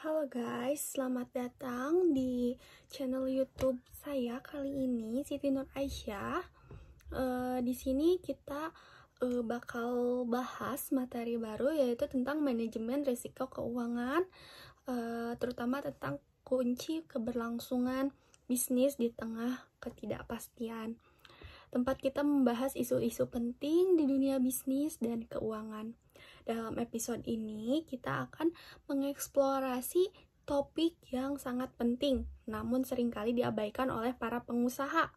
Halo guys, selamat datang di channel YouTube saya. Kali ini Siti Nur Aisyah. Di sini kita bakal bahas materi baru, yaitu tentang manajemen risiko keuangan, terutama tentang kunci keberlangsungan bisnis di tengah ketidakpastian. Tempat kita membahas isu-isu penting di dunia bisnis dan keuangan. Dalam episode ini, kita akan mengeksplorasi topik yang sangat penting, namun seringkali diabaikan oleh para pengusaha,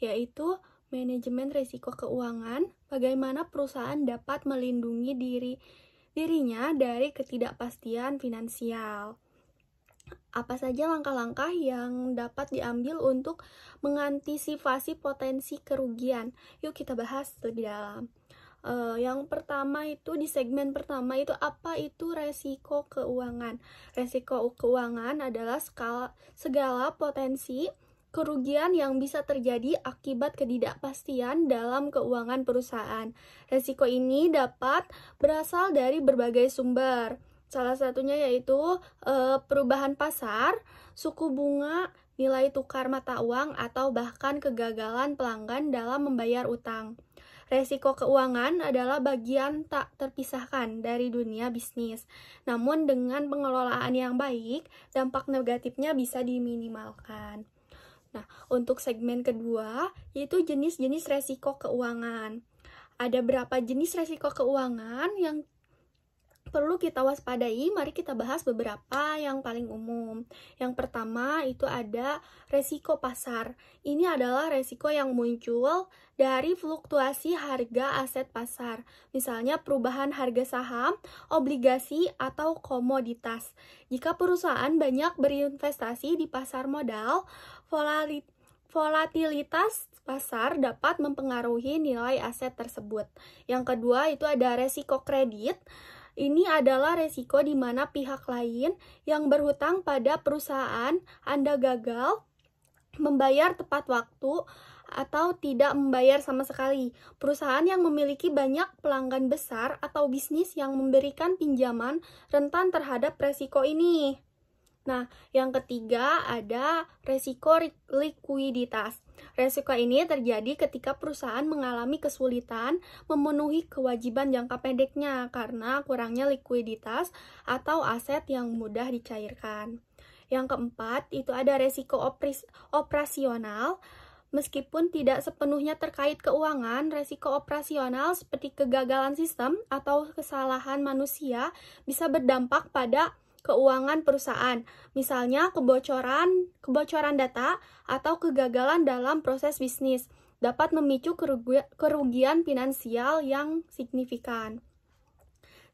yaitu manajemen risiko keuangan, bagaimana perusahaan dapat melindungi dirinya dari ketidakpastian finansial. Apa saja langkah-langkah yang dapat diambil untuk mengantisipasi potensi kerugian? Yuk kita bahas lebih dalam. Yang pertama itu di segmen pertama itu apa itu resiko keuangan. Resiko keuangan adalah segala potensi kerugian yang bisa terjadi akibat ketidakpastian dalam keuangan perusahaan. Resiko ini dapat berasal dari berbagai sumber. Salah satunya yaitu perubahan pasar, suku bunga, nilai tukar mata uang, atau bahkan kegagalan pelanggan dalam membayar utang. Resiko keuangan adalah bagian tak terpisahkan dari dunia bisnis. Namun dengan pengelolaan yang baik, dampak negatifnya bisa diminimalkan. Nah, untuk segmen kedua, yaitu jenis-jenis resiko keuangan. Ada berapa jenis resiko keuangan yang perlu kita waspadai? Mari kita bahas beberapa yang paling umum. Yang pertama itu ada resiko pasar. Ini adalah resiko yang muncul dari fluktuasi harga aset pasar. Misalnya perubahan harga saham, obligasi, atau komoditas. Jika perusahaan banyak berinvestasi di pasar modal, volatilitas pasar dapat mempengaruhi nilai aset tersebut. Yang kedua itu ada resiko kredit. Ini adalah resiko di mana pihak lain yang berhutang pada perusahaan Anda gagal membayar tepat waktu atau tidak membayar sama sekali. Perusahaan yang memiliki banyak pelanggan besar atau bisnis yang memberikan pinjaman rentan terhadap resiko ini. Nah, yang ketiga ada resiko likuiditas. Resiko ini terjadi ketika perusahaan mengalami kesulitan memenuhi kewajiban jangka pendeknya karena kurangnya likuiditas atau aset yang mudah dicairkan. Yang keempat, itu ada resiko operasional. Meskipun tidak sepenuhnya terkait keuangan, resiko operasional seperti kegagalan sistem atau kesalahan manusia bisa berdampak pada keuangan perusahaan, misalnya kebocoran data atau kegagalan dalam proses bisnis dapat memicu kerugian finansial yang signifikan.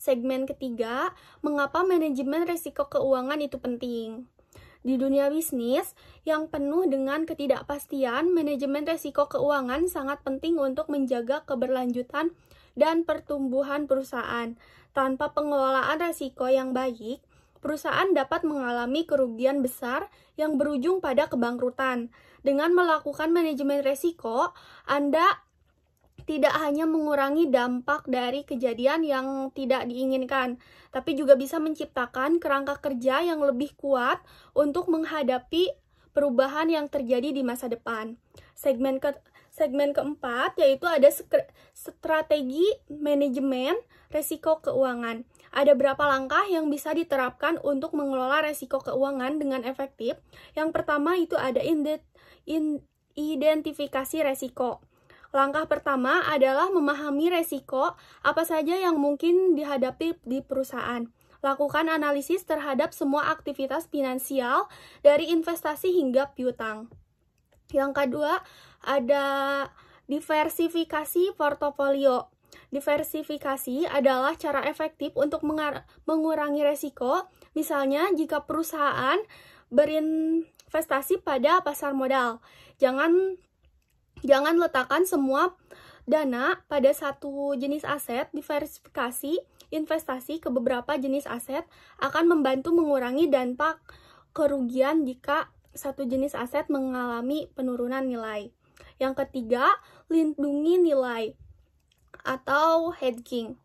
Segmen ketiga, mengapa manajemen risiko keuangan itu penting? Di dunia bisnis yang penuh dengan ketidakpastian, manajemen risiko keuangan sangat penting untuk menjaga keberlanjutan dan pertumbuhan perusahaan. Tanpa pengelolaan risiko yang baik, perusahaan dapat mengalami kerugian besar yang berujung pada kebangkrutan. Dengan melakukan manajemen risiko, Anda tidak hanya mengurangi dampak dari kejadian yang tidak diinginkan, tapi juga bisa menciptakan kerangka kerja yang lebih kuat untuk menghadapi perubahan yang terjadi di masa depan. Segmen keempat yaitu ada strategi manajemen risiko keuangan. Ada berapa langkah yang bisa diterapkan untuk mengelola risiko keuangan dengan efektif? Yang pertama itu ada identifikasi risiko. Langkah pertama adalah memahami risiko apa saja yang mungkin dihadapi di perusahaan. Lakukan analisis terhadap semua aktivitas finansial dari investasi hingga piutang. Yang kedua, ada diversifikasi portofolio. Diversifikasi adalah cara efektif untuk mengurangi risiko. Misalnya, jika perusahaan berinvestasi pada pasar modal, jangan letakkan semua dana pada satu jenis aset. Diversifikasi investasi ke beberapa jenis aset akan membantu mengurangi dampak kerugian jika satu jenis aset mengalami penurunan nilai. Yang ketiga, lindungi nilai atau hedging.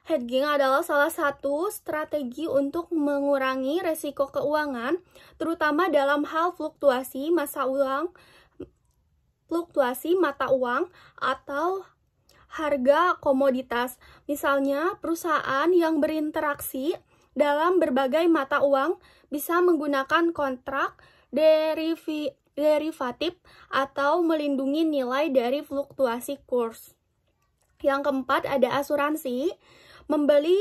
Hedging adalah salah satu strategi untuk mengurangi resiko keuangan, terutama dalam hal fluktuasi mata uang atau harga komoditas. Misalnya, perusahaan yang berinteraksi dalam berbagai mata uang bisa menggunakan kontrak derivatif atau melindungi nilai dari fluktuasi kurs. Yang keempat, ada asuransi. Membeli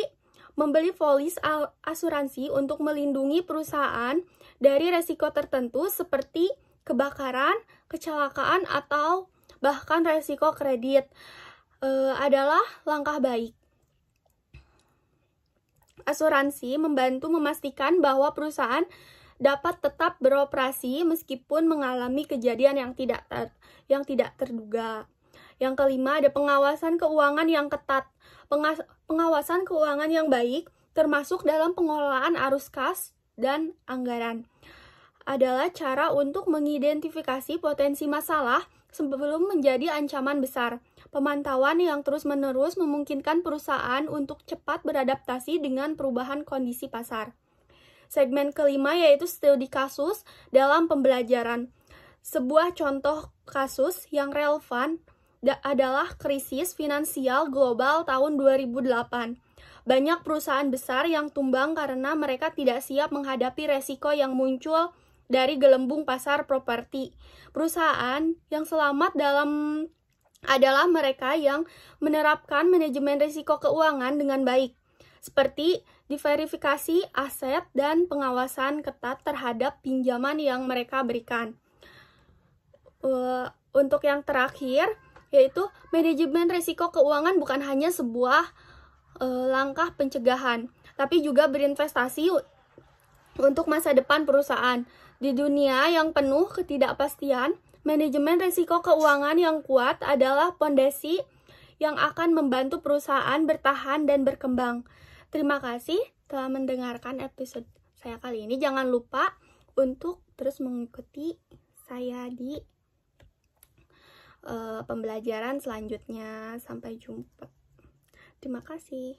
polis asuransi untuk melindungi perusahaan dari resiko tertentu seperti kebakaran, kecelakaan, atau bahkan resiko kredit adalah langkah baik. Asuransi membantu memastikan bahwa perusahaan dapat tetap beroperasi meskipun mengalami kejadian yang tidak terduga. Yang kelima, ada pengawasan keuangan yang ketat. Pengawasan keuangan yang baik, termasuk dalam pengelolaan arus kas dan anggaran, adalah cara untuk mengidentifikasi potensi masalah sebelum menjadi ancaman besar. Pemantauan yang terus-menerus memungkinkan perusahaan untuk cepat beradaptasi dengan perubahan kondisi pasar. Segmen kelima yaitu studi kasus dalam pembelajaran. Sebuah contoh kasus yang relevan adalah krisis finansial global tahun 2008. Banyak perusahaan besar yang tumbang karena mereka tidak siap menghadapi resiko yang muncul dari gelembung pasar properti. Perusahaan yang selamat adalah mereka yang menerapkan manajemen risiko keuangan dengan baik, seperti diverifikasi aset dan pengawasan ketat terhadap pinjaman yang mereka berikan. Untuk yang terakhir, yaitu manajemen risiko keuangan bukan hanya sebuah langkah pencegahan, tapi juga berinvestasi untuk masa depan perusahaan. Di dunia yang penuh ketidakpastian, manajemen risiko keuangan yang kuat adalah fondasi yang akan membantu perusahaan bertahan dan berkembang. Terima kasih telah mendengarkan episode saya kali ini. Jangan lupa untuk terus mengikuti saya di pembelajaran selanjutnya. Sampai jumpa. Terima kasih.